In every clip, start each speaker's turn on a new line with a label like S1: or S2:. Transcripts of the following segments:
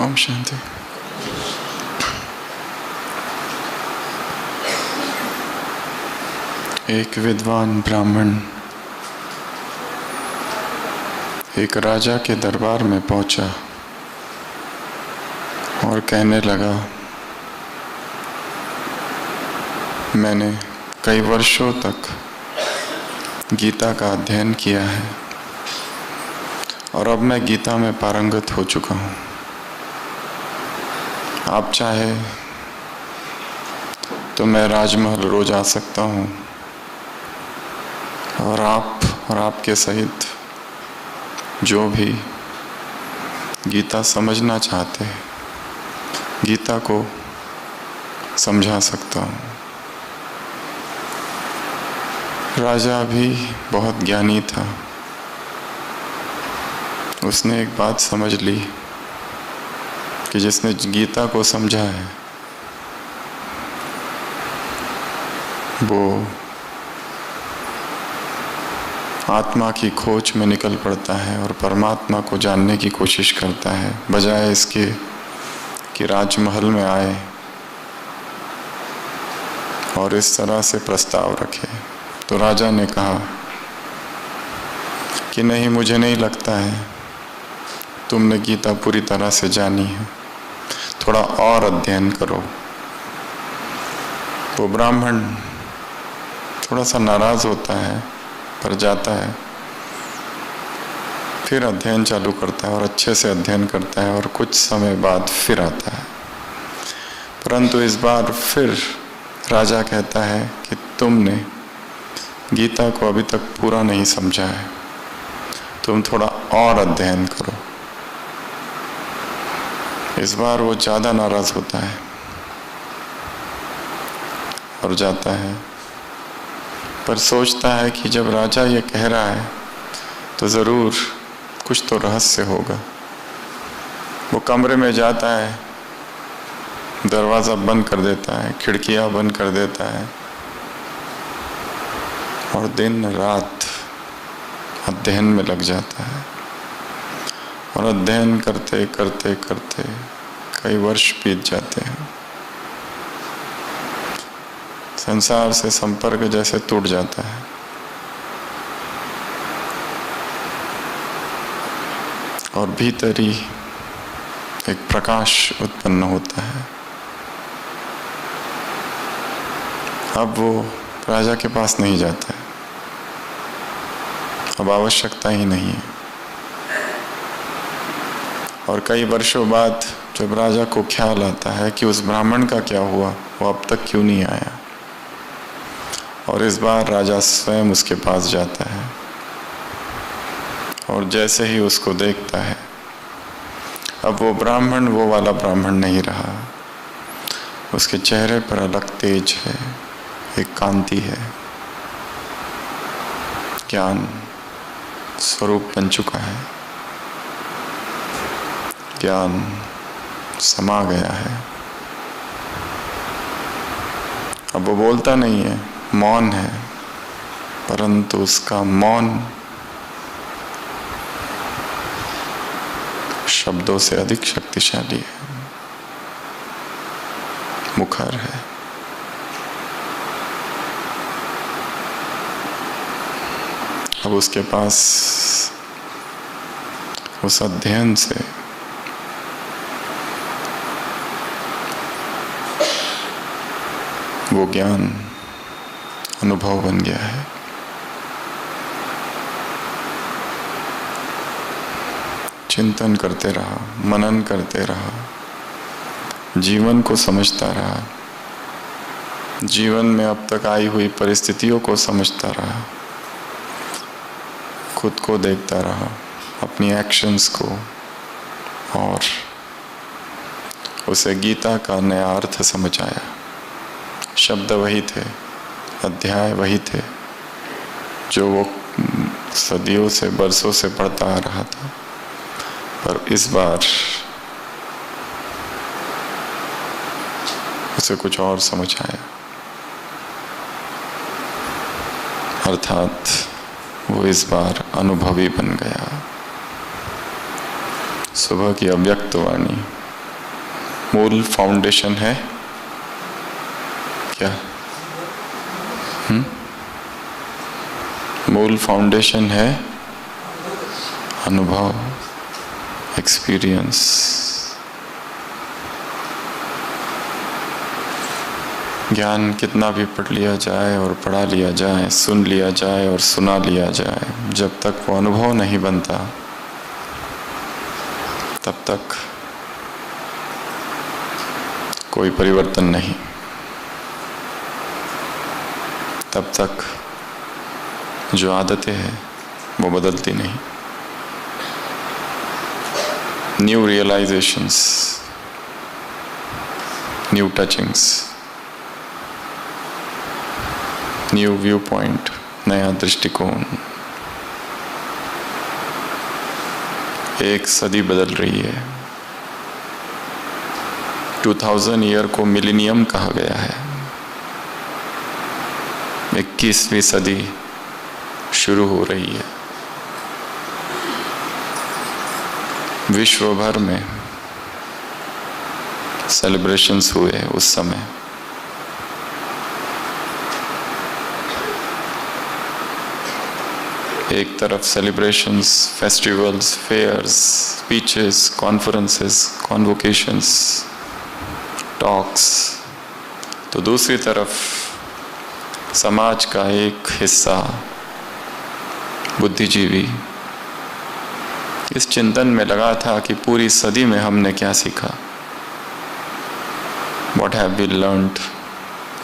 S1: ओम शांति। एक विद्वान ब्राह्मण एक राजा के दरबार में पहुंचा और कहने लगा, मैंने कई वर्षों तक गीता का अध्ययन किया है और अब मैं गीता में पारंगत हो चुका हूँ। आप चाहे तो मैं राजमहल रोज आ सकता हूँ और आप और आपके सहित जो भी गीता समझना चाहते हैं, गीता को समझा सकता हूँ। राजा भी बहुत ज्ञानी था। उसने एक बात समझ ली कि जिसने गीता को समझा है वो आत्मा की खोज में निकल पड़ता है और परमात्मा को जानने की कोशिश करता है, बजाय इसके कि राजमहल में आए और इस तरह से प्रस्ताव रखे। तो राजा ने कहा कि नहीं, मुझे नहीं लगता है तुमने गीता पूरी तरह से जानी है, थोड़ा और अध्ययन करो। वो ब्राह्मण थोड़ा सा नाराज होता है पर जाता है, फिर अध्ययन चालू करता है और अच्छे से अध्ययन करता है और कुछ समय बाद फिर आता है। परंतु इस बार फिर राजा कहता है कि तुमने गीता को अभी तक पूरा नहीं समझा है, तुम थोड़ा और अध्ययन करो। इस बार वो ज़्यादा नाराज होता है और जाता है, पर सोचता है कि जब राजा ये कह रहा है तो ज़रूर कुछ तो रहस्य होगा। वो कमरे में जाता है, दरवाज़ा बंद कर देता है, खिड़कियां बंद कर देता है और दिन रात अध्ययन में लग जाता है। और अध्ययन करते करते करते कई वर्ष बीत जाते हैं। संसार से संपर्क जैसे टूट जाता है। और भीतर ही एक प्रकाश उत्पन्न होता है। अब वो राजा के पास नहीं जाता है, अब आवश्यकता ही नहीं है। और कई वर्षों बाद जब राजा को ख्याल आता है कि उस ब्राह्मण का क्या हुआ, वो अब तक क्यों नहीं आया, और इस बार राजा स्वयं उसके पास जाता है और जैसे ही उसको देखता है, अब वो ब्राह्मण वो वाला ब्राह्मण नहीं रहा। उसके चेहरे पर अलग तेज है, एक कांति है, ज्ञान स्वरूप बन चुका है, ज्ञान समा गया है। अब वो बोलता नहीं है, मौन है, परंतु उसका मौन शब्दों से अधिक शक्तिशाली है, मुखर है। अब उसके पास उस अध्ययन से वो ज्ञान अनुभव बन गया है। चिंतन करते रहा, मनन करते रहा, जीवन को समझता रहा, जीवन में अब तक आई हुई परिस्थितियों को समझता रहा, खुद को देखता रहा, अपनी एक्शंस को, और उसे गीता का नया अर्थ समझ आया। शब्द वही थे, अध्याय वही थे जो वो सदियों से, बरसों से पढ़ता आ रहा था, पर इस बार उसे कुछ और समझ आया। अर्थात वो इस बार अनुभवी बन गया। सुबह की अव्यक्त वाणी मूल फाउंडेशन है क्या? मूल फाउंडेशन है अनुभव, एक्सपीरियंस। ज्ञान कितना भी पढ़ लिया जाए और पढ़ा लिया जाए, सुन लिया जाए और सुना लिया जाए, जब तक वो अनुभव नहीं बनता तब तक कोई परिवर्तन नहीं, तब तक जो आदतें हैं वो बदलती नहीं। New realisations, new touchings, new view point, नया दृष्टिकोण। एक सदी बदल रही है। 2000 ईयर को मिलेनियम कहा गया है। 21वीं सदी शुरू हो रही है। विश्व भर में सेलिब्रेशंस हुए उस समय। एक तरफ celebrations, festivals, fairs, speeches, conferences, convocations, talks, तो दूसरी तरफ समाज का एक हिस्सा बुद्धिजीवी इस चिंतन में लगा था कि पूरी सदी में हमने क्या सीखा। What have we learned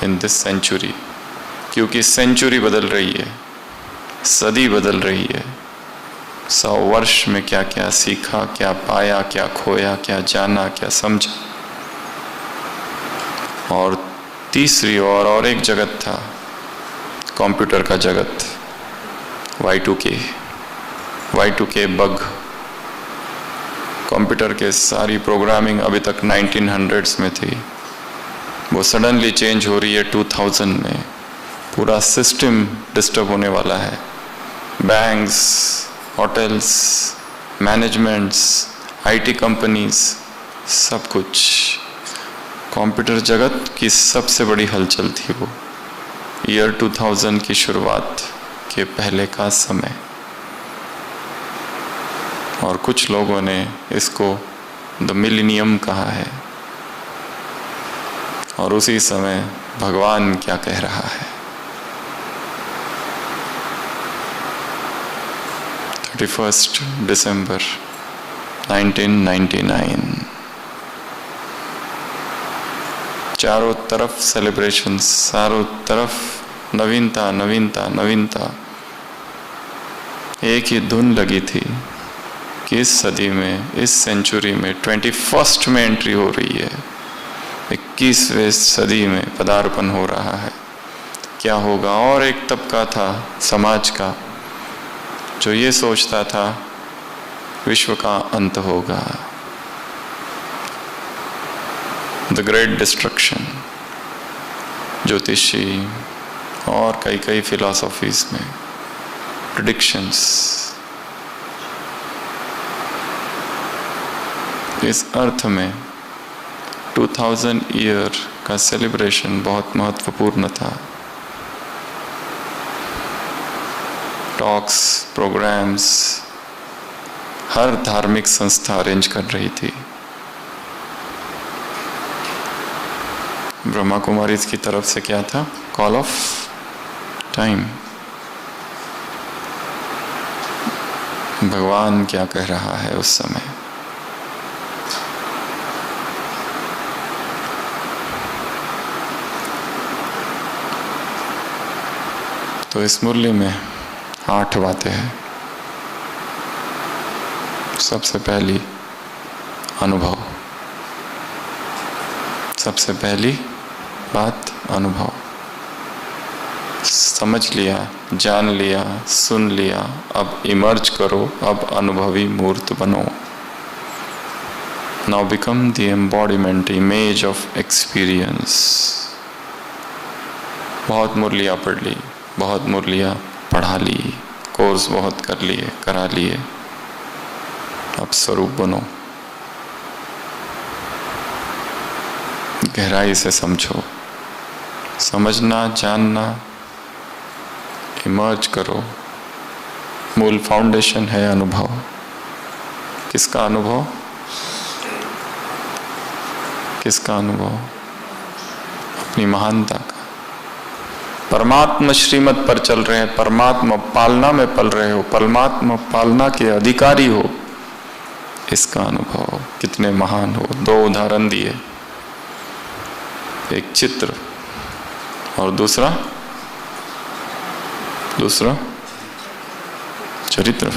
S1: in this century? क्योंकि सेंचुरी बदल रही है, सदी बदल रही है। 100 वर्ष में क्या क्या सीखा, क्या पाया, क्या खोया, क्या जाना, क्या समझा। और तीसरी ओर और एक जगत था, कंप्यूटर का जगत, Y2K बग। कंप्यूटर के सारी प्रोग्रामिंग अभी तक 1900s में थी, वो सडनली चेंज हो रही है 2000 में। पूरा सिस्टम डिस्टर्ब होने वाला है। Banks, hotels, managements, IT companies, सब कुछ। कंप्यूटर जगत की सबसे बड़ी हलचल थी वो ईयर 2000 की शुरुआत के पहले का समय। और कुछ लोगों ने इसको द मिलेनियम कहा है। और उसी समय भगवान क्या कह रहा है। 31 दिसंबर 1999, चारों तरफ सेलिब्रेशंस, चारों तरफ नवीनता, नवीनता, नवीनता। एक ही धुन लगी थी कि इस सदी में, इस सेंचुरी में, 21st में एंट्री हो रही है। 21वीं सदी में पदार्पण हो रहा है। क्या होगा? और एक तबका था समाज का जो ये सोचता था विश्व का अंत होगा, द ग्रेट डिस्ट्रक्शन। ज्योतिषी और कई फिलॉसफीज में प्रेडिक्शंस। इस अर्थ में 2000 ईयर का सेलिब्रेशन बहुत महत्वपूर्ण था। टॉक्स, प्रोग्राम्स हर धार्मिक संस्था अरेंज कर रही थी। ब्रह्मा कुमारी की तरफ से क्या था? Call of time. भगवान क्या कह रहा है उस समय। तो इस मुरली में 8 बातें हैं। सबसे पहली अनुभव, सबसे पहली बात अनुभव। समझ लिया, जान लिया, सुन लिया, अब इमर्ज करो, अब अनुभवी मूर्त बनो। Now become the embodiment, image of experience। बहुत मुरलियाँ पढ़ ली, बहुत मुरलियाँ पढ़ा ली, कोर्स बहुत कर लिए, करा लिए, अब स्वरूप बनो। गहराई से समझो, समझना, जानना, इमर्ज करो। मूल फाउंडेशन है अनुभव। किसका अनुभव? किसका अनुभव? अपनी महानता का। परमात्मा श्रीमत पर चल रहे हैं, परमात्मा पालना में पल रहे हो, परमात्मा पालना के अधिकारी हो, इसका अनुभव। कितने महान हो। दो उदाहरण दिए, एक चित्र और दूसरा चरित्र,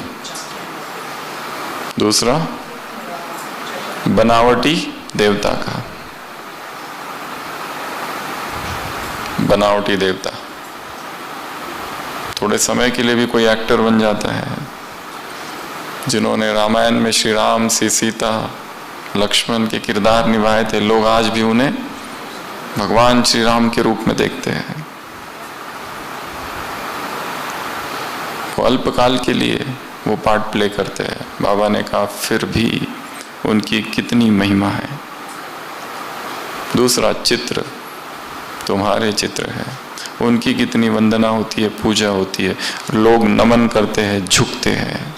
S1: दूसरा बनावटी देवता का। बनावटी देवता थोड़े समय के लिए भी कोई एक्टर बन जाता है। जिन्होंने रामायण में श्री राम, सीता, लक्ष्मण के किरदार निभाए थे, लोग आज भी उन्हें भगवान श्री राम के रूप में देखते हैं। वो अल्पकाल के लिए वो पार्ट प्ले करते हैं। बाबा ने कहा फिर भी उनकी कितनी महिमा है। दूसरा चित्र, तुम्हारे चित्र है, उनकी कितनी वंदना होती है, पूजा होती है, लोग नमन करते हैं, झुकते हैं।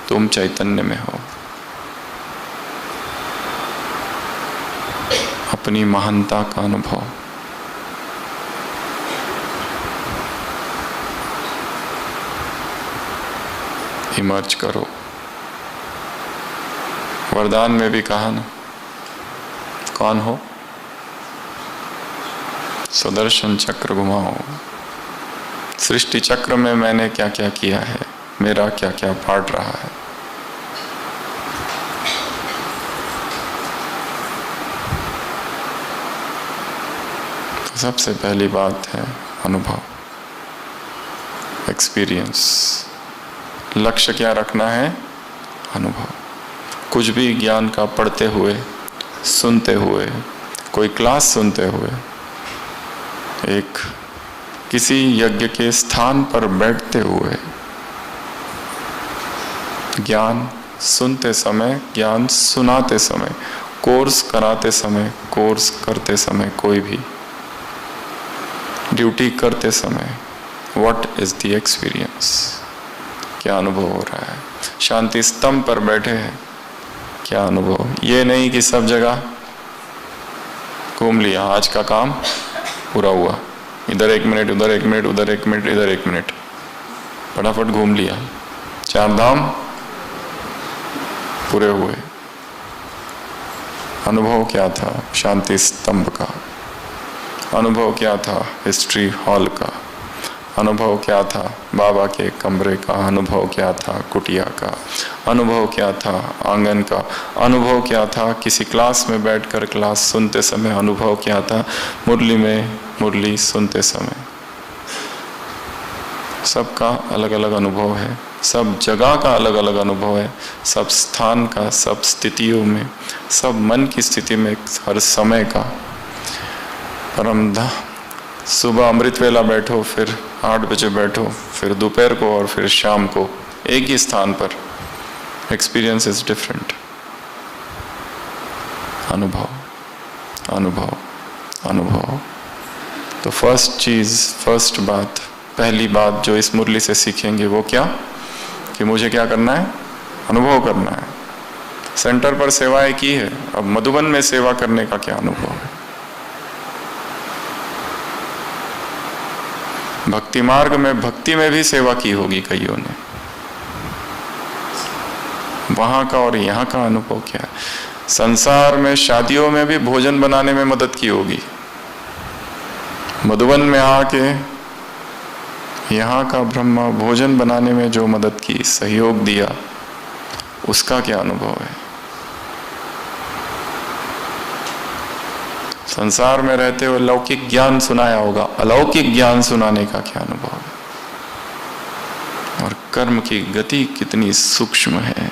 S1: तुम चैतन्य में हो। अपनी महानता का अनुभव। इमर्ज करो। वरदान में भी कहा ना, कौन हो? सुदर्शन चक्र घुमाओ। सृष्टि चक्र में मैंने क्या क्या किया है, मेरा क्या क्या पार्ट रहा है। तो सबसे पहली बात है अनुभव, एक्सपीरियंस। लक्ष्य क्या रखना है? अनुभव। कुछ भी ज्ञान का पढ़ते हुए, सुनते हुए, कोई क्लास सुनते हुए, एक किसी यज्ञ के स्थान पर बैठते हुए, ज्ञान सुनते समय, ज्ञान सुनाते समय, कोर्स कराते समय, कोर्स करते समय, कोई भी ड्यूटी करते समय, व्हाट इज द एक्सपीरियंस? क्या अनुभव हो रहा है? शांति स्तंभ पर बैठे हैं, क्या अनुभव? ये नहीं कि सब जगह घूम लिया, आज का काम पूरा हुआ, इधर 1 मिनट, उधर 1 मिनट, उधर 1 मिनट, इधर 1 मिनट, फटाफट घूम लिया, 4 धाम पूरे हुए। अनुभव क्या था? शांति स्तंभ का। अनुभव क्या था? हिस्ट्री हॉल का। अनुभव क्या था? बाबा के कमरे का। अनुभव क्या था? कुटिया का। अनुभव क्या था? आंगन का। अनुभव क्या था? किसी क्लास में बैठकर क्लास सुनते समय। अनुभव क्या था? मुरली में मुरली सुनते समय। सबका अलग अलग अनुभव है, सब जगह का अलग अलग अनुभव है, सब स्थान का, सब स्थितियों में, सब मन की स्थिति में, हर समय का। परमधा सुबह अमृत वेला बैठो, फिर 8 बजे बैठो, फिर दोपहर को और फिर शाम को एक ही स्थान पर, एक्सपीरियंस इज डिफरेंट। अनुभव, अनुभव, अनुभव। तो फर्स्ट चीज, फर्स्ट बात, पहली बात जो इस मुरली से सीखेंगे वो क्या? कि मुझे क्या करना है? अनुभव करना है। सेंटर पर सेवाएं की है, अब मधुबन में सेवा करने का क्या अनुभव है? भक्ति मार्ग में, भक्ति में भी सेवा की होगी कईयों ने, वहां का और यहाँ का अनुभव क्या है? संसार में शादियों में भी भोजन बनाने में मदद की होगी, मधुबन में आके यहाँ का ब्रह्मा भोजन बनाने में जो मदद की, सहयोग दिया, उसका क्या अनुभव है? संसार में रहते हुए लौकिक ज्ञान सुनाया होगा, अलौकिक ज्ञान सुनाने का क्या अनुभव है? और कर्म की गति कितनी सूक्ष्म है,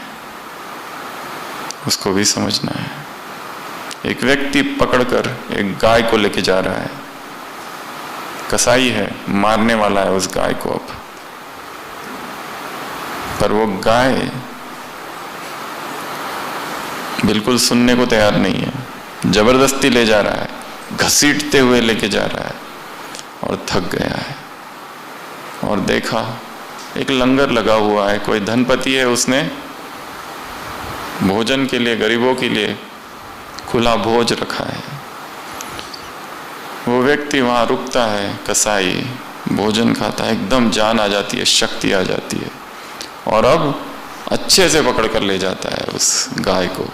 S1: उसको भी समझना है। एक व्यक्ति पकड़कर एक गाय को लेके जा रहा है, कसाई है, मारने वाला है उस गाय को अब, पर वो गाय बिल्कुल सुनने को तैयार नहीं है, जबरदस्ती ले जा रहा है। घसीटते हुए लेके जा रहा है और थक गया है। और देखा एक लंगर लगा हुआ है, कोई धनपति है, उसने भोजन के लिए, गरीबों के लिए खुला भोज रखा है। वो व्यक्ति वहां रुकता है, कसाई भोजन खाता है, एकदम जान आ जाती है, शक्ति आ जाती है, और अब अच्छे से पकड़ कर ले जाता है उस गाय को।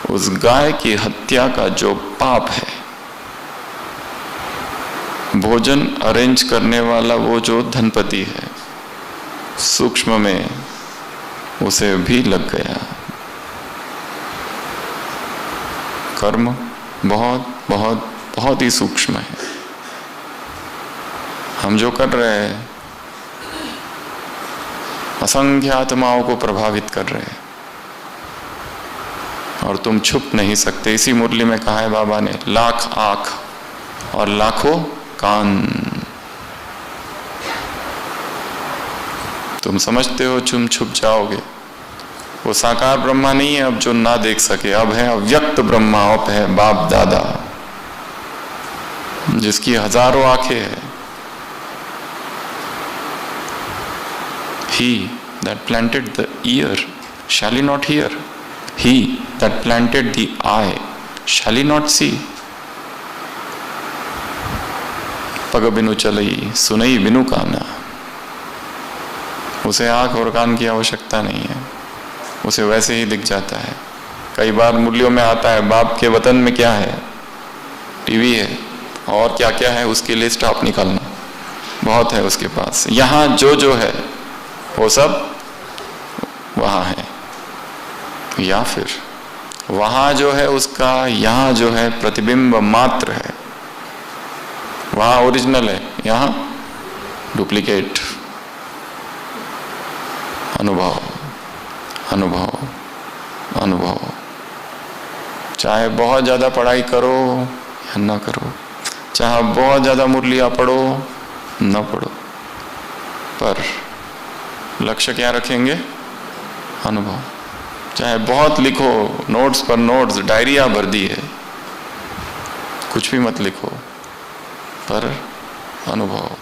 S1: उस गाय की हत्या का जो पाप है, भोजन अरेंज करने वाला वो जो धनपति है, सूक्ष्म में उसे भी लग गया। कर्म बहुत बहुत बहुत ही सूक्ष्म है। हम जो कर रहे हैं असंख्य आत्माओं को प्रभावित कर रहे हैं, और तुम छुप नहीं सकते। इसी मुरली में कहा है बाबा ने, लाख आंख और लाखों कान। तुम समझते हो तुम छुप जाओगे, वो साकार ब्रह्मा नहीं है अब जो ना देख सके, अब है अव्यक्त ब्रह्मा, अब है बाप दादा जिसकी हजारों आंखें हैं। He that planted the ear, shall he not hear? He that planted the eye, shall he not see? पग बिनु चलई सुनई बिनु काना। उसे आंख और कान की आवश्यकता नहीं है, उसे वैसे ही दिख जाता है। कई बार मुरलियों में आता है, बाप के वतन में क्या है? टीवी है, और क्या क्या है उसकी लिस्ट आप निकालना, बहुत है उसके पास। यहाँ जो है वो सब वहाँ है, या फिर वहाँ जो है उसका यहाँ जो है प्रतिबिंब मात्र है। वहाँ ओरिजिनल है, यहाँ डुप्लीकेट। अनुभव अनुभव अनुभव। चाहे बहुत ज्यादा पढ़ाई करो या ना करो, चाहे बहुत ज्यादा मुरलियाँ पढ़ो ना पढ़ो, पर लक्ष्य क्या रखेंगे? अनुभव। चाहे बहुत लिखो, नोट्स पर नोट्स, डायरिया भर दी है, कुछ भी मत लिखो, पर अनुभव।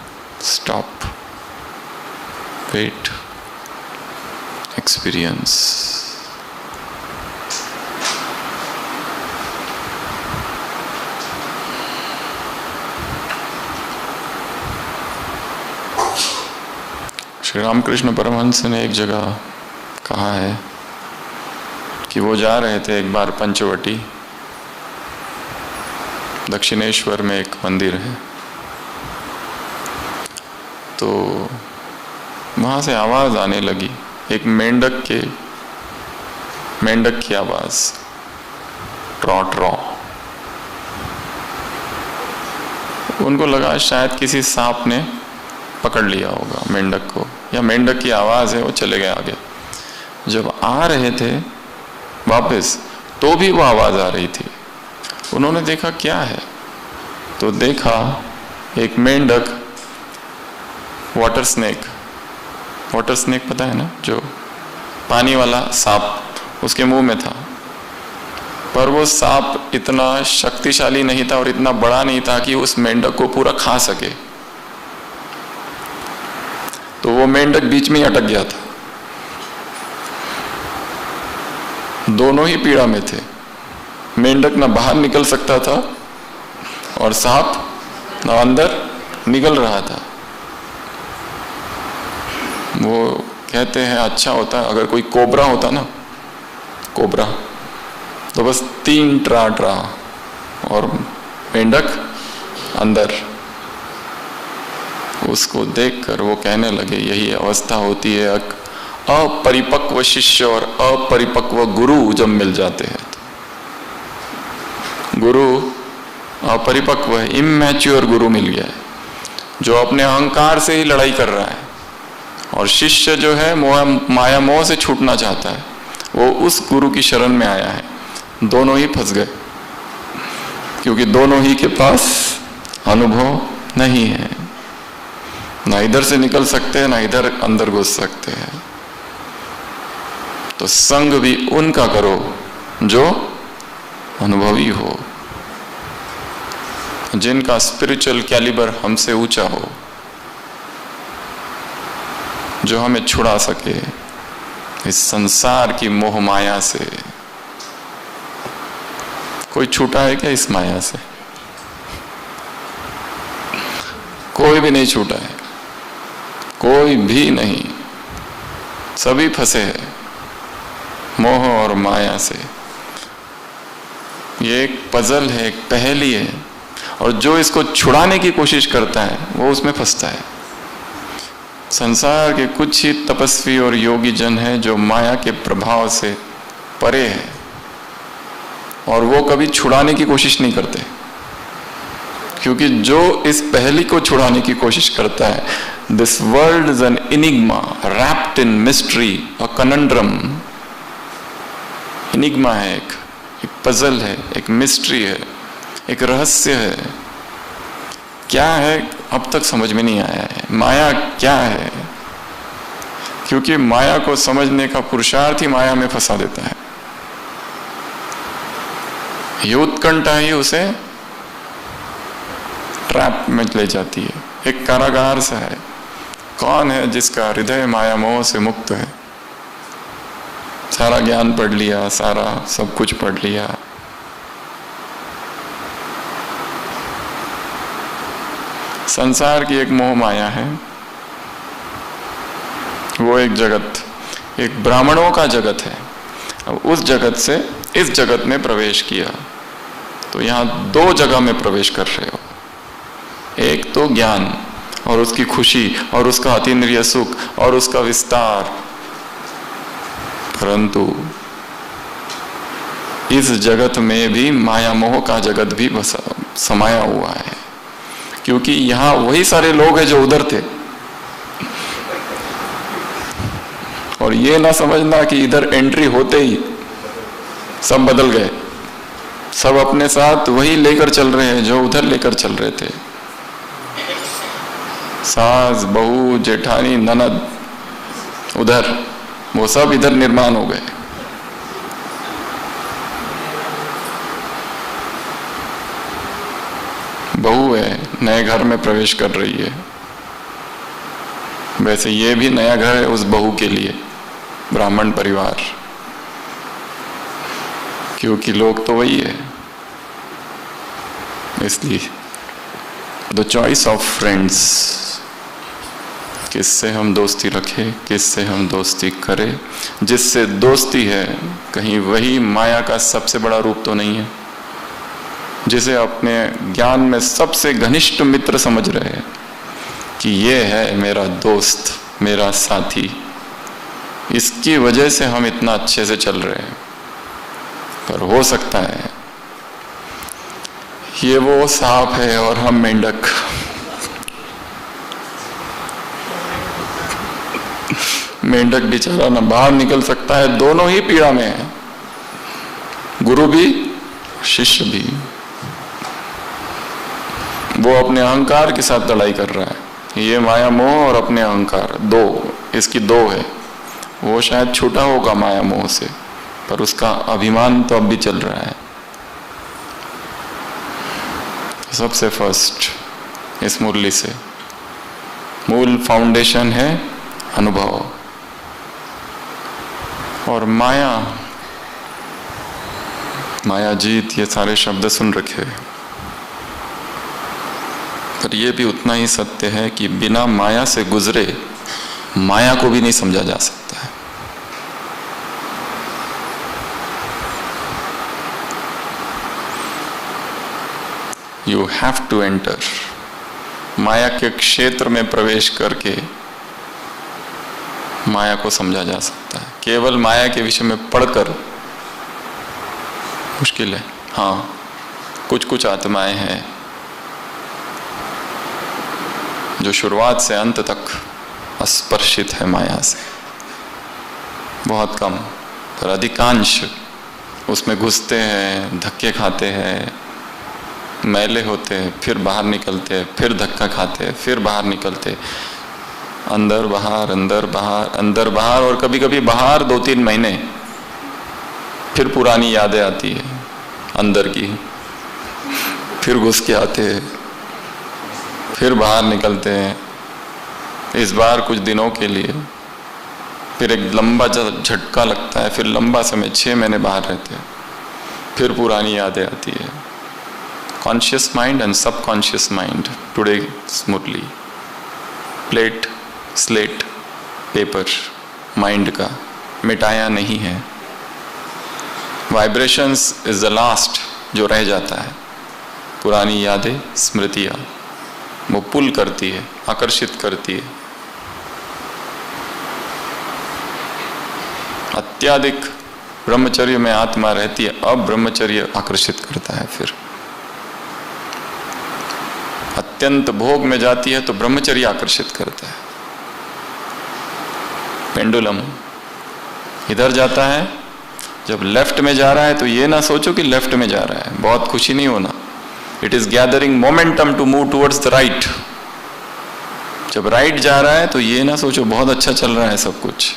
S1: Stop, wait, experience. Shri Ramakrishna Paramahamsa ने एक जगह कहा है कि वो जा रहे थे एक बार पंचवटी, दक्षिणेश्वर में एक मंदिर है, तो वहां से आवाज आने लगी, एक मेंढक की आवाज, ट्रॉ ट्रॉ। उनको लगा शायद किसी सांप ने पकड़ लिया होगा मेंढक को, या मेंढक की आवाज है, वो चले गए आगे। जब आ रहे थे वापस तो भी वो आवाज आ रही थी। उन्होंने देखा क्या है, तो देखा एक मेंढक वाटर स्नेक पता है ना, जो पानी वाला सांप, उसके मुंह में था। पर वो सांप इतना शक्तिशाली नहीं था और इतना बड़ा नहीं था कि उस मेंढक को पूरा खा सके, तो वो मेंढक बीच में ही अटक गया था। दोनों ही पीड़ा में थे, मेंढक ना बाहर निकल सकता था और सांप ना अंदर निकल रहा था। वो कहते हैं अच्छा होता अगर कोई कोबरा होता ना, कोबरा, तो बस 3 ट्रा ट्रा और मेंढक अंदर। उसको देखकर वो कहने लगे यही अवस्था होती है अपरिपक्व शिष्य और अपरिपक्व गुरु जब मिल जाते हैं। गुरु अपरिपक्व है, इमैच्योर गुरु मिल गया है, जो अपने अहंकार से ही लड़ाई कर रहा है, और शिष्य जो है माया मोह से छूटना चाहता है, वो उस गुरु की शरण में आया है। दोनों ही फंस गए, क्योंकि दोनों ही के पास अनुभव नहीं है, ना इधर से निकल सकते हैं ना इधर अंदर घुस सकते हैं। तो संग भी उनका करो जो अनुभवी हो, जिनका स्पिरिचुअल कैलिबर हमसे ऊंचा हो, जो हमें छुड़ा सके इस संसार की मोह माया से। कोई छूटा है क्या इस माया से? कोई भी नहीं छूटा है, कोई भी नहीं। सभी फंसे हैं मोह और माया से। ये एक पजल है, एक पहेली है, और जो इसको छुड़ाने की कोशिश करता है वो उसमें फंसता है। संसार के कुछ ही तपस्वी और योगी जन हैं जो माया के प्रभाव से परे हैं, और वो कभी छुड़ाने की कोशिश नहीं करते, क्योंकि जो इस पहेली को छुड़ाने की कोशिश करता है, this world is an enigma wrapped in mystery, a conundrum. Enigma है, एक पजल है, एक मिस्ट्री है, एक रहस्य है। क्या है अब तक समझ में नहीं आया है, माया क्या है? क्योंकि माया को समझने का पुरुषार्थ ही माया में फंसा देता है। ये उत्कंठा ही उसे ट्रैप में ले जाती है, एक कारागार सा है। कौन है जिसका हृदय माया मोह से मुक्त है? सारा ज्ञान पढ़ लिया, सारा सब कुछ पढ़ लिया, संसार की एक मोह माया है। वो एक जगत, एक ब्राह्मणों का जगत है। अब उस जगत से इस जगत में प्रवेश किया तो यहां दो जगह में प्रवेश कर रहे हो। एक तो ज्ञान और उसकी खुशी और उसका अतीन्द्रिय सुख और उसका विस्तार, परंतु इस जगत में भी माया मोह का जगत भी समाया हुआ है, क्योंकि यहां वही सारे लोग हैं जो उधर थे। और ये ना समझना कि इधर एंट्री होते ही सब बदल गए, सब अपने साथ वही लेकर चल रहे हैं जो उधर लेकर चल रहे थे। सास, बहू, जेठानी, ननद उधर, वो सब इधर निर्माण हो गए। बहू है, नए घर में प्रवेश कर रही है। वैसे ये भी नया घर है उस बहू के लिए, ब्राह्मण परिवार, क्योंकि लोग तो वही है। इसलिए द चॉइस ऑफ फ्रेंड्स, किससे हम दोस्ती रखें, किससे हम दोस्ती करें। जिससे दोस्ती है कहीं वही माया का सबसे बड़ा रूप तो नहीं है, जिसे अपने ज्ञान में सबसे घनिष्ठ मित्र समझ रहे हैं कि ये है मेरा दोस्त, मेरा साथी, इसकी वजह से हम इतना अच्छे से चल रहे हैं। पर हो सकता है ये वो सांप है और हम मेंढक। मेंढक बेचारा ना बाहर निकल सकता है, दोनों ही पीड़ा में है, गुरु भी शिष्य भी। वो अपने अहंकार के साथ लड़ाई कर रहा है। ये माया मोह और अपने अहंकार, दो, इसकी दो है। वो शायद छूटा होगा माया मोह से, पर उसका अभिमान तो अब भी चल रहा है। सबसे फर्स्ट इस मुरली से मूल फाउंडेशन है अनुभव। और माया, माया जीत, ये सारे शब्द सुन रखे, पर यह भी उतना ही सत्य है कि बिना माया से गुजरे माया को भी नहीं समझा जा सकता है। यू हैव टू एंटर, माया के क्षेत्र में प्रवेश करके माया को समझा जा सकता है। केवल माया के विषय में पढ़कर मुश्किल है। हाँ, कुछ कुछ आत्माएं हैं जो शुरुआत से अंत तक अस्पर्शित है माया से, बहुत कम, पर अधिकांश उसमें घुसते हैं, धक्के खाते हैं, मैले होते हैं, फिर बाहर निकलते हैं, फिर धक्का खाते हैं, फिर बाहर निकलते, अंदर बाहर, अंदर बाहर, अंदर बाहर, और कभी कभी बाहर 2-3 महीने, फिर पुरानी यादें आती है अंदर की, फिर घुस के आते हैं, फिर बाहर निकलते हैं, इस बार कुछ दिनों के लिए, फिर एक लंबा झटका लगता है, फिर लंबा समय 6 महीने बाहर रहते हैं, फिर पुरानी यादें आती है। Conscious mind and subconscious mind today smoothly, plate slate paper mind का मिटाया नहीं है। वाइब्रेशंस इज द लास्ट जो रह जाता है। पुरानी यादें, स्मृतियां वो पुल करती है, आकर्षित करती है। अत्याधिक ब्रह्मचर्य में आत्मा रहती है, अब ब्रह्मचर्य आकर्षित करता है। फिर अत्यंत भोग में जाती है तो ब्रह्मचर्य आकर्षित करता है। पेंडुलम इधर जाता है, जब लेफ्ट में जा रहा है तो ये ना सोचो कि लेफ्ट में जा रहा है, बहुत खुशी नहीं होना। It is gathering momentum to move towards the right. जब राइट जा रहा है तो ये ना सोचो बहुत अच्छा चल रहा है सब कुछ।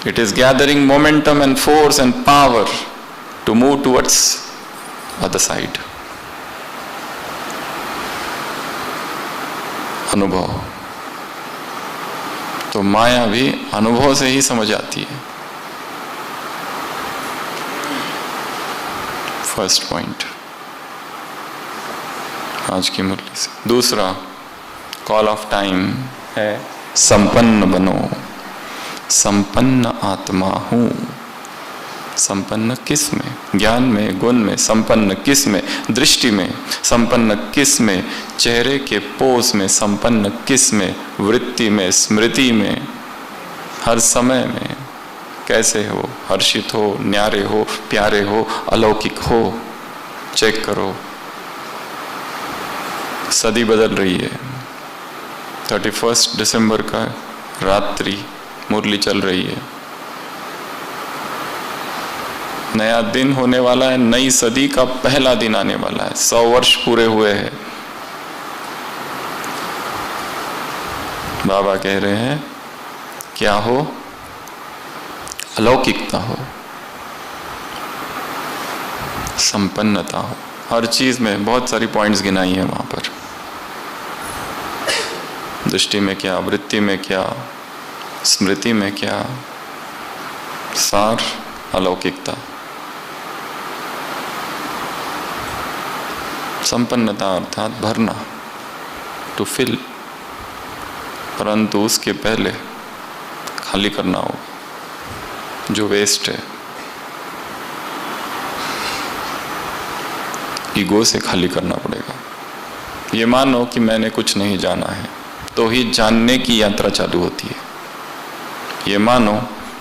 S1: It is gathering momentum and force and power to move towards other side. अनुभव तो माया भी अनुभव से ही समझ आती है। फर्स्ट पॉइंट आज की मुरली से। दूसरा कॉल ऑफ टाइम है संपन्न बनो। संपन्न आत्मा हूं। संपन्न किस में? ज्ञान में, गुण में। संपन्न किस में? दृष्टि में। संपन्न किस में? चेहरे के पोज में। संपन्न किस में? वृत्ति में, स्मृति में, हर समय में। कैसे हो? हर्षित हो, न्यारे हो, प्यारे हो, अलौकिक हो। चेक करो। सदी बदल रही है। 31 दिसंबर का रात्रि मुरली चल रही है। नया दिन होने वाला है, नई सदी का पहला दिन आने वाला है। 100 वर्ष पूरे हुए हैं। बाबा कह रहे हैं क्या हो? अलौकिकता हो, संपन्नता हो। हर चीज में बहुत सारी पॉइंट्स गिनाई है वहां पर। दृष्टि में क्या, वृत्ति में क्या, स्मृति में क्या, सार अलौकिकता। संपन्नता अर्थात भरना, टू फिल। परंतु उसके पहले खाली करना होगा जो वेस्ट है। ईगो से खाली करना पड़ेगा। ये मानो कि मैंने कुछ नहीं जाना है, तो ही जानने की यात्रा चालू होती है। ये मानो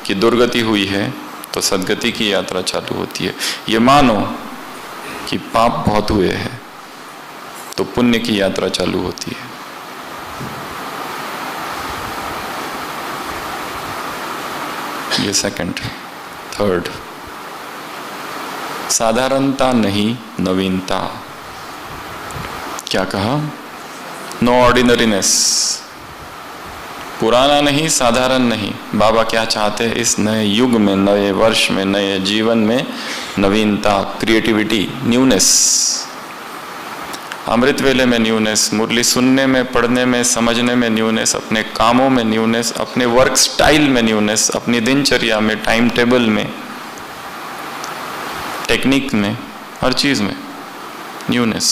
S1: कि दुर्गति हुई है तो सद्गति की यात्रा चालू होती है। ये मानो कि पाप बहुत हुए हैं तो पुण्य की यात्रा चालू होती है। ये सेकंड। थर्ड, साधारणता नहीं, नवीनता। क्या कहा? No ordinariness. पुराना नहीं, साधारण नहीं। बाबा क्या चाहते हैं इस नए युग में, नए वर्ष में, नए जीवन में? नवीनता, क्रिएटिविटी, न्यूनेस। अमृत वेले में न्यूनेस, मुरली सुनने में, पढ़ने में, समझने में न्यूनेस, अपने कामों में न्यूनेस, अपने वर्क स्टाइल में न्यूनेस, अपनी दिनचर्या में, टाइम टेबल में, टेक्निक में, हर चीज में न्यूनेस।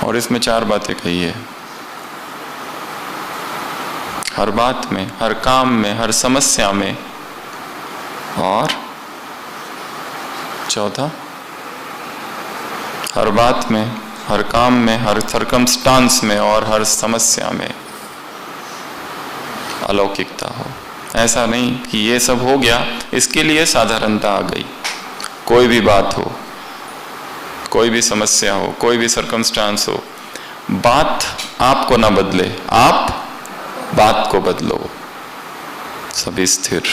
S1: और इसमें 4 बातें कही है। हर बात में, हर काम में, हर समस्या में। और चौथा, हर बात में, हर काम में, हर सर्कमस्टांस में और हर समस्या में अलौकिकता हो। ऐसा नहीं कि ये सब हो गया इसके लिए साधारणता आ गई। कोई भी बात हो, कोई भी समस्या हो, कोई भी सर्कमस्टांस हो, बात आपको ना बदले, आप बात को बदलो। सभी स्थिर।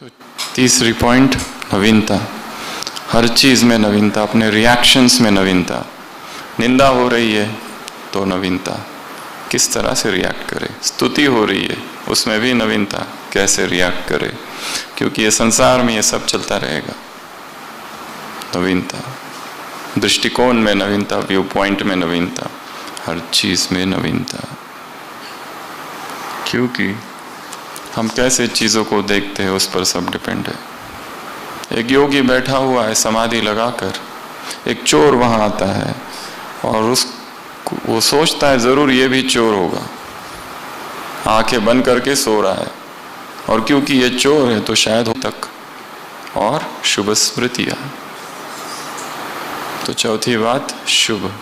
S1: तो तीसरी पॉइंट, नवीनता। हर चीज में नवीनता, अपने रिएक्शंस में नवीनता। निंदा हो रही है तो नवीनता, किस तरह से रिएक्ट करे। स्तुति हो रही है उसमें भी नवीनता, कैसे रिएक्ट करे, क्योंकि ये संसार में ये सब चलता रहेगा। नवीनता, दृष्टिकोण में नवीनता, व्यू पॉइंट में नवीनता, हर चीज में नवीनता। क्योंकि हम कैसे चीजों को देखते हैं उस पर सब डिपेंड है। एक योगी बैठा हुआ है समाधि लगाकर, एक चोर वहां आता है और वो सोचता है जरूर ये भी चोर होगा, आंखें बंद करके सो रहा है, और क्योंकि ये चोर है तो शायद हो तक और शुभ स्मृतियां। तो चौथी बात शुभ।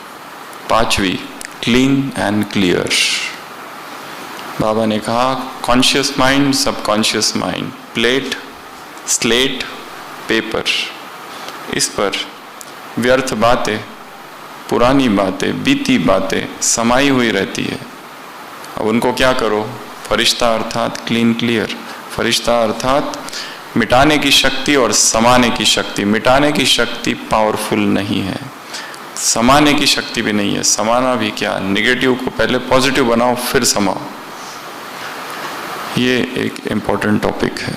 S1: पांचवी, क्लीन एंड क्लियर। बाबा ने कहा conscious mind, subconscious mind, plate, slate, paper, इस पर व्यर्थ बातें, पुरानी बातें, बीती बातें समाई हुई रहती है। अब उनको क्या करो? फरिश्ता अर्थात क्लीन क्लियर। फरिश्ता अर्थात मिटाने की शक्ति और समाने की शक्ति। मिटाने की शक्ति पावरफुल नहीं है, समाने की शक्ति भी नहीं है। समाना भी क्या, निगेटिव को पहले पॉजिटिव बनाओ फिर समाओ। ये एक इम्पोर्टेंट टॉपिक है।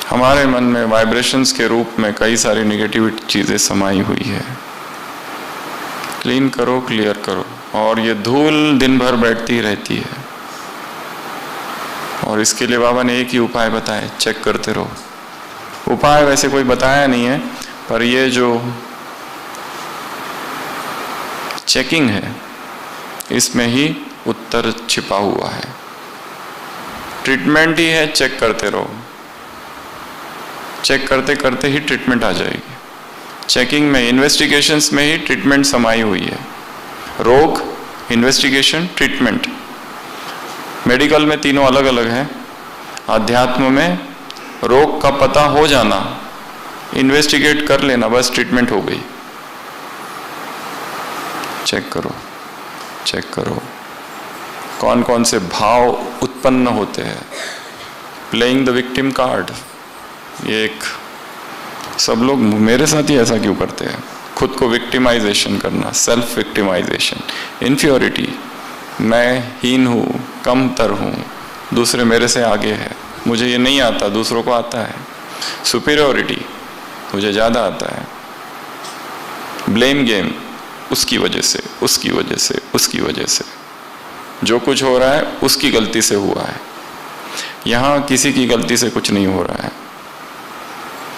S1: हमारे मन में वाइब्रेशंस के रूप में कई सारी निगेटिव चीजें समाई हुई है। क्लीन करो, क्लियर करो। और ये धूल दिन भर बैठती रहती है, और इसके लिए बाबा ने एक ही उपाय बताया, चेक करते रहो। उपाय वैसे कोई बताया नहीं है, पर ये जो चेकिंग है इसमें ही उत्तर छिपा हुआ है। ट्रीटमेंट ही है, चेक करते रहो। चेक करते करते ही ट्रीटमेंट आ जाएगी। चेकिंग में, इन्वेस्टिगेशंस में ही ट्रीटमेंट समाई हुई है। रोग, इन्वेस्टिगेशन, ट्रीटमेंट। मेडिकल में तीनों अलग अलग है। अध्यात्म में रोग का पता हो जाना, इन्वेस्टिगेट कर लेना, बस ट्रीटमेंट हो गई। चेक करो, चेक करो कौन कौन से भाव उत्पन्न होते हैं। प्लेइंग द विक्टिम कार्ड, ये एक सब लोग मेरे साथ ही ऐसा क्यों करते हैं? खुद को विक्टिमाइजेशन करना, सेल्फ विक्टिमाइजेशन, इन्फ्योरिटी, मैं हीन हूँ, कमतर हूँ, दूसरे मेरे से आगे है, मुझे ये नहीं आता, दूसरों को आता है। सुपीरियोरिटी, मुझे ज़्यादा आता है। ब्लेम गेम, उसकी वजह से, उसकी वजह से, उसकी वजह से, जो कुछ हो रहा है उसकी गलती से हुआ है। यहाँ किसी की गलती से कुछ नहीं हो रहा है।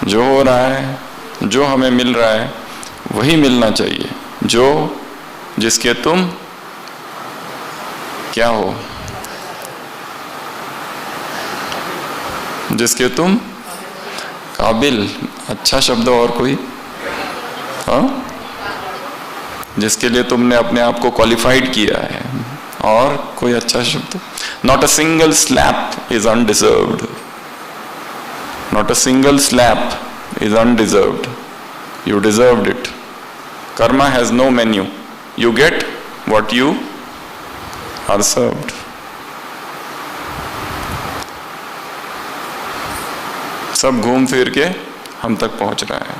S1: जो हो रहा है, जो हमें मिल रहा है वही मिलना चाहिए, जो जिसके तुम क्या हो, जिसके तुम काबिल। अच्छा शब्द और कोई? हाँ, जिसके लिए तुमने अपने आप को क्वालिफाइड किया है। और कोई अच्छा शब्द? Not a single slap is undeserved. Not a single slap is undeserved, you deserved it. Karma has no menu, you get what you are served. सब घूम फिर के हम तक पहुंच रहा है,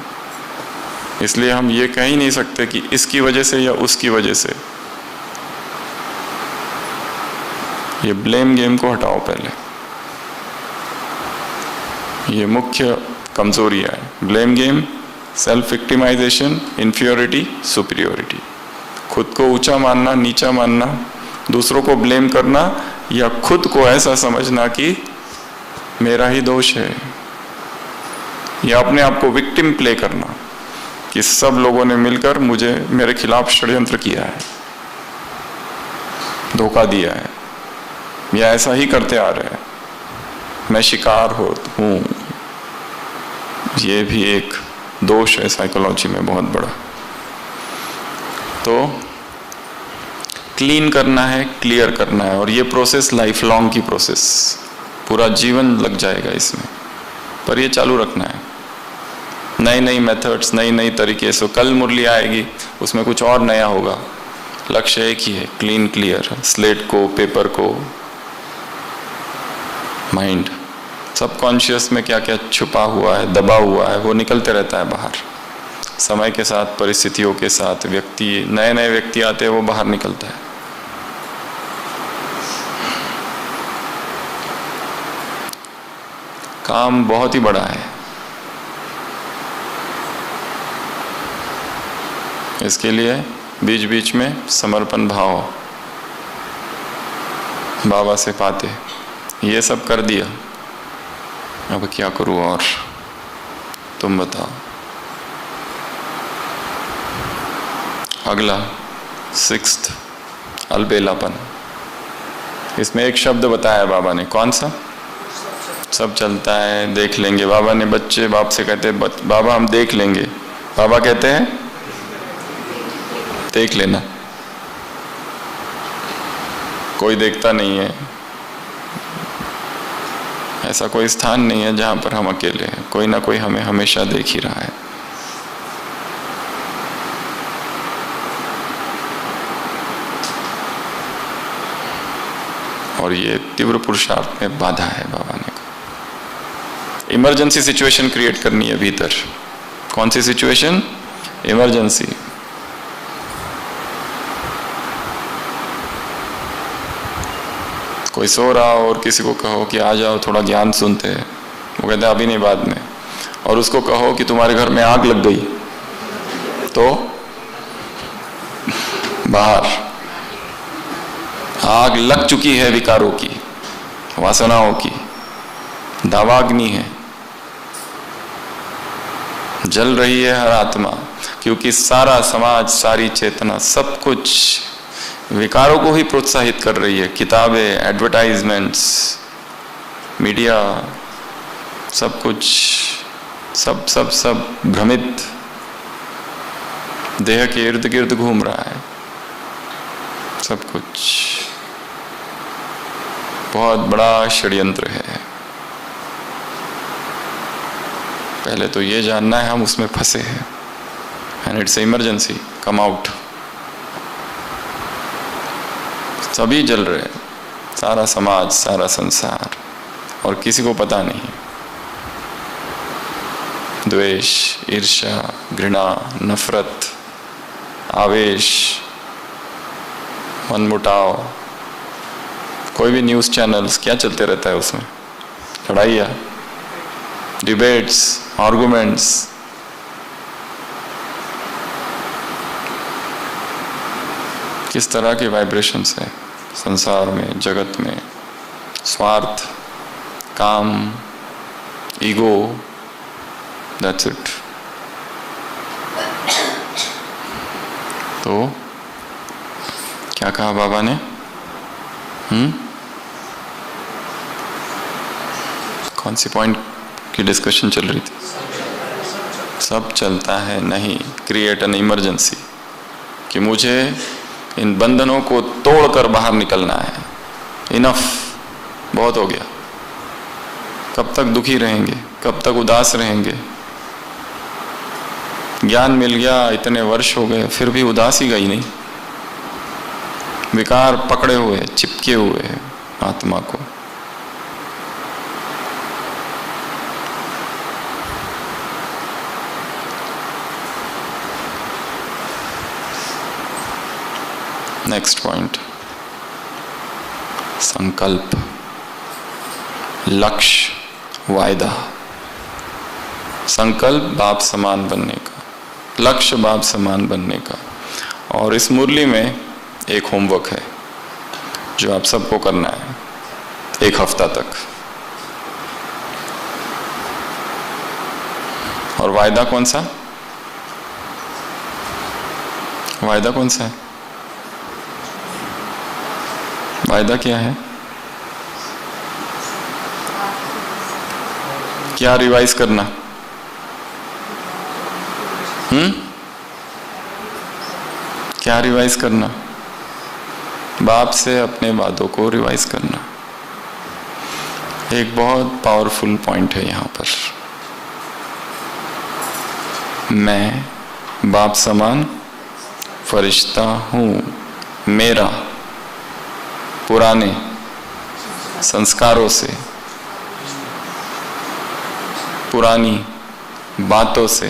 S1: इसलिए हम ये कह ही नहीं सकते कि इसकी वजह से या उसकी वजह से। ये ब्लेम गेम को हटाओ पहले, ये मुख्य कमजोरियां है। Blame game, self victimisation, inferiority, superiority. खुद को ऊंचा मानना, नीचा मानना, दूसरों को ब्लेम करना, या खुद को ऐसा समझना कि मेरा ही दोष है, या अपने आप को विक्टिम प्ले करना कि सब लोगों ने मिलकर मुझे, मेरे खिलाफ षड्यंत्र किया है, धोखा दिया है, या ऐसा ही करते आ रहे हैं, मैं शिकार हूं। ये भी एक दोष है साइकोलॉजी में बहुत बड़ा। तो क्लीन करना है, क्लियर करना है, और ये प्रोसेस लाइफ लॉन्ग की प्रोसेस, पूरा जीवन लग जाएगा इसमें, पर ये चालू रखना है। नई नई मेथड्स, नई नई तरीके से। कल मुरली आएगी, उसमें कुछ और नया होगा। लक्ष्य एक ही है, क्लीन क्लियर, स्लेट को, पेपर को, माइंड सबकॉन्शियस में क्या क्या छुपा हुआ है, दबा हुआ है, वो निकलते रहता है बाहर। समय के साथ, परिस्थितियों के साथ, व्यक्ति, नए नए व्यक्ति आते हैं, वो बाहर निकलता है। काम बहुत ही बड़ा है। इसके लिए बीच बीच में समर्पण भाव बाबा से पाते। ये सब कर दिया, अब क्या करूं और तुम बताओ। अगला 6th अलबेलापन। इसमें एक शब्द बताया बाबा ने, कौन सा? सब चलता है, देख लेंगे। बाबा ने, बच्चे बाप से कहते हैं बाबा हम देख लेंगे, बाबा कहते हैं देख लेना। कोई देखता नहीं है, ऐसा कोई स्थान नहीं है जहां पर हम अकेले हैं, कोई ना कोई हमें हमेशा देख ही रहा है। और ये तीव्र पुरुषार्थ में बाधा है बाबा ने कहा। इमरजेंसी सिचुएशन क्रिएट करनी है भीतर। कौन सी सिचुएशन? इमरजेंसी। कोई सो रहा हो और किसी को कहो कि आ जाओ थोड़ा ज्ञान सुनते हैं, वो कहते हैं अभी नहीं, बाद में। और उसको कहो कि तुम्हारे घर में आग लग गई, तो बाहर आग लग चुकी है, विकारों की, वासनाओं की, दावाग्नि है, जल रही है हर आत्मा। क्योंकि सारा समाज, सारी चेतना, सब कुछ विकारों को ही प्रोत्साहित कर रही है। किताबें, एडवर्टाइजमेंट्स, मीडिया, सब कुछ, सब सब सब भ्रमित देह के इर्द गिर्द घूम रहा है। सब कुछ बहुत बड़ा षड्यंत्र है। पहले तो ये जानना है हम उसमें फंसे हैं, and it's emergency, come out. सभी जल रहे हैं, सारा समाज, सारा संसार, और किसी को पता नहीं। द्वेष, ईर्ष्या, घृणा, नफरत, आवेश, मनमुटाव। कोई भी न्यूज़ चैनल्स क्या चलते रहता है उसमें? लड़ाइयाँ, डिबेट्स, आर्गुमेंट्स। किस तरह के वाइब्रेशंस है संसार में, जगत में? स्वार्थ, काम, ईगो, दैट्स इट। तो क्या कहा बाबा ने? कौन सी पॉइंट की डिस्कशन चल रही थी? सब चलता है नहीं, क्रिएट एन इमरजेंसी, कि मुझे इन बंधनों को तोड़कर बाहर निकलना है। इनफ, बहुत हो गया। कब तक दुखी रहेंगे? कब तक उदास रहेंगे? ज्ञान मिल गया, इतने वर्ष हो गए, फिर भी उदास ही गई नहीं। विकार पकड़े हुए, चिपके हुए आत्मा को। नेक्स्ट पॉइंट, संकल्प, लक्ष्य, वायदा। संकल्प बाप समान बनने का, लक्ष्य बाप समान बनने का। और इस मुरली में एक होमवर्क है जो आप सबको करना है 1 हफ्ता तक। और वायदा कौन सा? वायदा कौन सा है? वायदा क्या है? क्या रिवाइज करना? क्या रिवाइज करना? बाप से अपने वादों को रिवाइज करना। एक बहुत पावरफुल पॉइंट है यहाँ पर। मैं बाप समान फरिश्ता हूँ। मेरा पुराने संस्कारों से पुरानी बातों से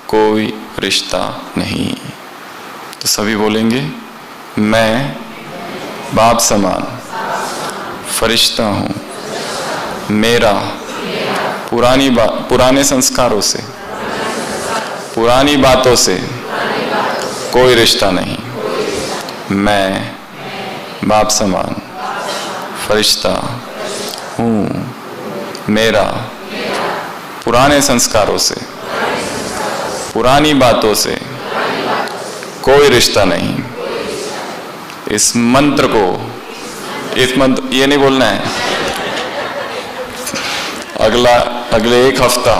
S1: कोई रिश्ता नहीं। तो सभी बोलेंगे, मैं बाप समान फरिश्ता हूँ, मेरा पुराने संस्कारों से, पुरानी बातों से कोई रिश्ता नहीं। मैं बाप समान फरिश्ता हूँ, मेरा पुराने संस्कारों से, पुरानी बातों से कोई रिश्ता नहीं। इस मंत्र को, इस मंत्र ये नहीं बोलना है, अगले एक हफ्ता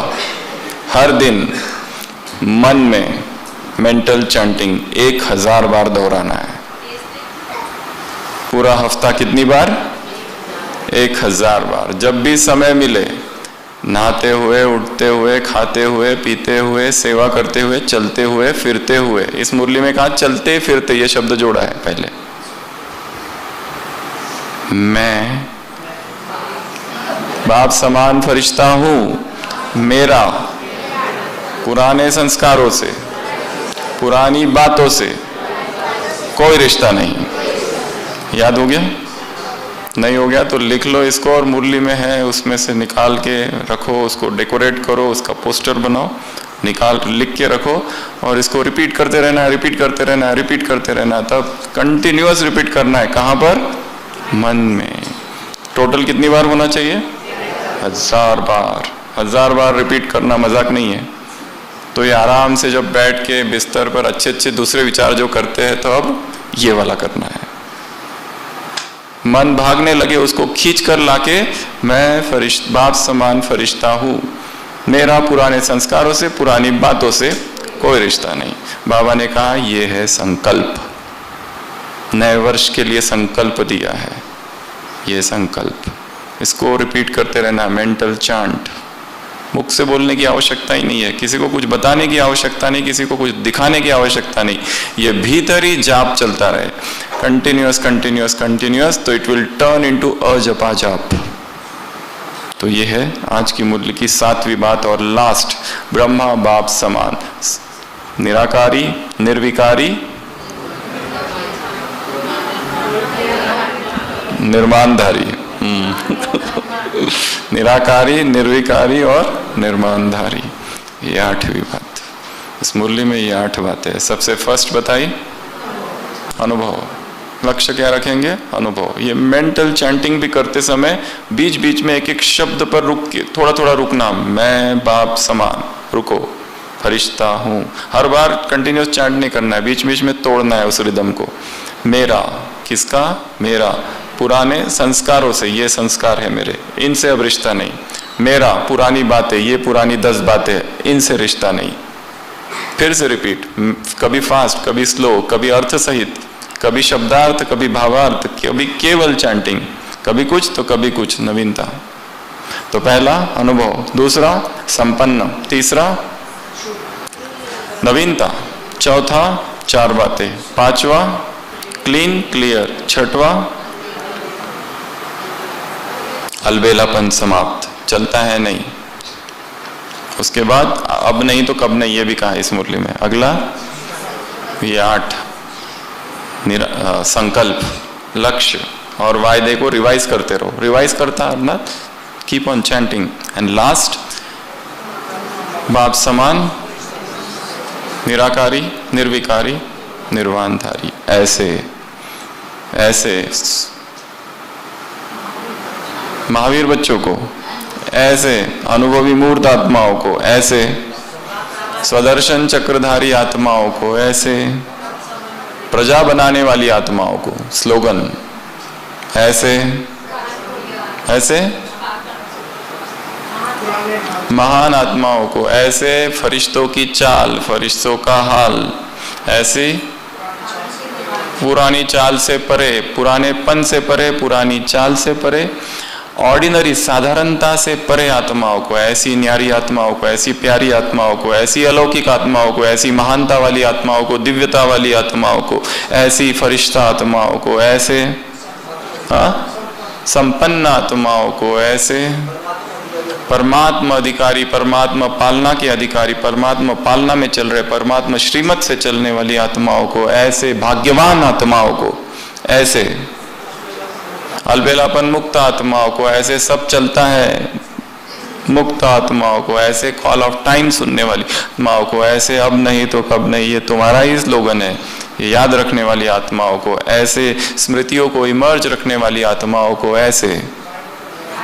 S1: हर दिन मन में मेंटल चैंटिंग 1000 बार दोहराना है। पूरा हफ्ता कितनी बार? 1000 बार। जब भी समय मिले, नहाते हुए, उठते हुए, खाते हुए, पीते हुए, सेवा करते हुए, चलते हुए, फिरते हुए। इस मुरली में कहा चलते फिरते, ये शब्द जोड़ा है पहले। मैं बाप समान फरिश्ता हूं, मेरा पुराने संस्कारों से, पुरानी बातों से कोई रिश्ता नहीं। याद हो गया? नहीं हो गया तो लिख लो इसको, और मुरली में है उसमें से निकाल के रखो, उसको डेकोरेट करो, उसका पोस्टर बनाओ, निकाल लिख के रखो, और इसको रिपीट करते रहना है, रिपीट करते रहना है, रिपीट करते रहना है। तब कंटिन्यूअस रिपीट करना है। कहाँ पर? मन में। टोटल कितनी बार होना चाहिए? 1000 बार। 1000 बार रिपीट करना मजाक नहीं है। तो ये आराम से जब बैठ के बिस्तर पर अच्छे अच्छे दूसरे विचार जो करते हैं, तो अब ये वाला करना है। मन भागने लगे, उसको खींच कर लाके मैं बाप समान फरिश्ता हूँ, मेरा पुराने संस्कारों से, पुरानी बातों से कोई रिश्ता नहीं। बाबा ने कहा ये है संकल्प, नए वर्ष के लिए संकल्प दिया है। ये संकल्प, इसको रिपीट करते रहना। मेंटल चांट, मुख से बोलने की आवश्यकता ही नहीं है, किसी को कुछ बताने की आवश्यकता नहीं, किसी को कुछ दिखाने की आवश्यकता नहीं। ये भीतर ही जाप चलता रहे, कंटिन्यूअस कंटिन्यूअस कंटिन्यूअस, तो इट विल टर्न इनटू अजपा जाप। तो ये है आज की मुरली की 7वीं बात और लास्ट। ब्रह्मा बाप समान, निराकारी, निर्विकारी, निर्माणधारी। निराकारी, निर्विकारी और निर्माणधारी, ये 8वीं बात। इस मुरली में ये 8 बातें हैं। सबसे फर्स्ट बताई अनुभव। लक्ष्य क्या रखेंगे? अनुभव। ये मेंटल चैंटिंग भी करते समय बीच बीच में एक एक शब्द पर रुक के थोड़ा थोड़ा रुकना। मैं बाप समान, रुको, फरिश्ता हूँ। हर बार कंटिन्यूस चैंट नहीं करना है, बीच बीच में तोड़ना है उस रिदम को। मेरा, किसका? मेरा, पुराने संस्कारों से, ये संस्कार है मेरे, इनसे अब रिश्ता नहीं। मेरा, पुरानी बातें, ये पुरानी 10 बातें, इनसे रिश्ता नहीं। फिर से रिपीट, कभी फास्ट, कभी स्लो, कभी अर्थ सहित, कभी शब्दार्थ, कभी भावार्थ, कभी केवल चैंटिंग, कभी कुछ तो कभी कुछ, नवीनता। तो पहला अनुभव, दूसरा संपन्न, तीसरा नवीनता, चौथा 4 बातें, 5वां क्लीन क्लियर, 6वां अलबेलापन समाप्त, चलता है नहीं। उसके बाद अब नहीं तो कब नहीं, ये भी कहा इस मुरली में। अगला ये 8 संकल्प, लक्ष्य और वायदे को रिवाइज करते रहो। रिवाइज करता अर्थात keep on chanting. And last बाप समान, निराकारी, निर्विकारी, निर्वाणधारी। ऐसे ऐसे महावीर बच्चों को, ऐसे अनुभवी मूर्त आत्माओं को, ऐसे स्वदर्शन चक्रधारी आत्माओं को, ऐसे प्रजा बनाने वाली आत्माओं को, स्लोगन ऐसे ऐसे महान आत्माओं को, ऐसे फरिश्तों की चाल, फरिश्तों का हाल, ऐसी पुरानी चाल से परे, पुरानेपन से परे, पुरानी चाल से परे, ऑर्डिनरी साधारणता से परे आत्माओं को, ऐसी न्यारी आत्माओं को, ऐसी प्यारी आत्माओं को, ऐसी अलौकिक आत्माओं को, ऐसी महानता वाली आत्माओं को, दिव्यता वाली आत्माओं को, ऐसी फरिश्ता आत्माओं को, ऐसे संपन्न आत्माओं को, ऐसे परमात्मा अधिकारी, परमात्मा पालना के अधिकारी, परमात्मा पालना में चल रहे, परमात्मा श्रीमत से चलने वाली आत्माओं को, ऐसे भाग्यवान आत्माओं को, ऐसे अलबेलापन मुक्त आत्माओं को, ऐसे सब चलता है मुक्त आत्माओं को, ऐसे कॉल ऑफ टाइम सुनने वाली आत्माओं को, ऐसे अब नहीं तो कब नहीं, ये तुम्हारा ही स्लोगन है, ये याद रखने वाली आत्माओं को, ऐसे स्मृतियों को इमर्ज रखने वाली आत्माओं को, ऐसे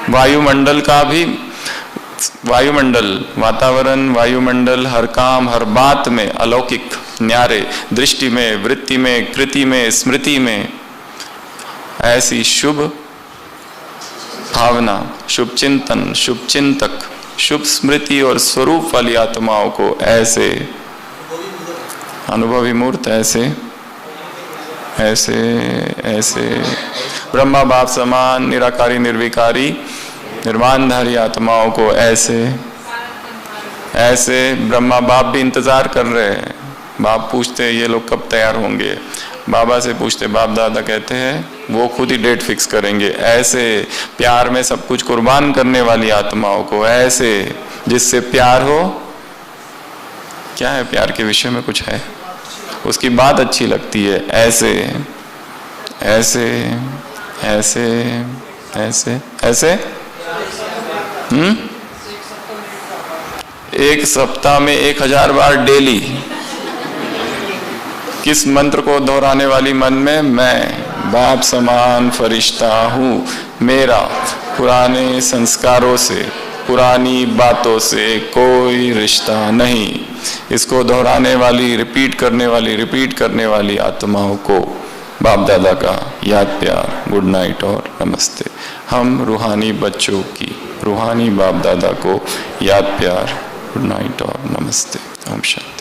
S1: वायुमंडल का भी, वायुमंडल, वातावरण, वायुमंडल, हर काम हर बात में अलौकिक न्यारे, दृष्टि में, वृत्ति में, कृति में, स्मृति में ऐसी शुभ भावना, शुभ चिंतन, शुभ चिंतक, शुभ स्मृति और स्वरूप वाली आत्माओं को ऐसे अनुभवी मूर्त, ऐसे ऐसे ऐसे ब्रह्मा बाप समान निराकारी निर्विकारी निर्वाणधारी आत्माओं को ऐसे ऐसे ब्रह्मा बाप भी इंतजार कर रहे हैं। बाप पूछते ये लोग कब तैयार होंगे, बाबा से पूछते, बाप दादा कहते हैं वो खुद ही डेट फिक्स करेंगे। ऐसे प्यार में सब कुछ कुर्बान करने वाली आत्माओं को, ऐसे जिससे प्यार हो, क्या है प्यार के विषय में कुछ है, उसकी बात अच्छी लगती है, ऐसे ऐसे ऐसे ऐसे ऐसे एक सप्ताह में 1000 बार डेली किस मंत्र को दोहराने वाली मन में, मैं बाप समान फरिश्ता हूँ, मेरा पुराने संस्कारों से, पुरानी बातों से कोई रिश्ता नहीं। इसको दोहराने वाली, रिपीट करने वाली आत्माओं को बाप दादा का याद प्यार, गुड नाइट और नमस्ते। हम रूहानी बच्चों की, रूहानी बाप दादा को याद प्यार, गुड नाइट और नमस्ते। ओम शांति।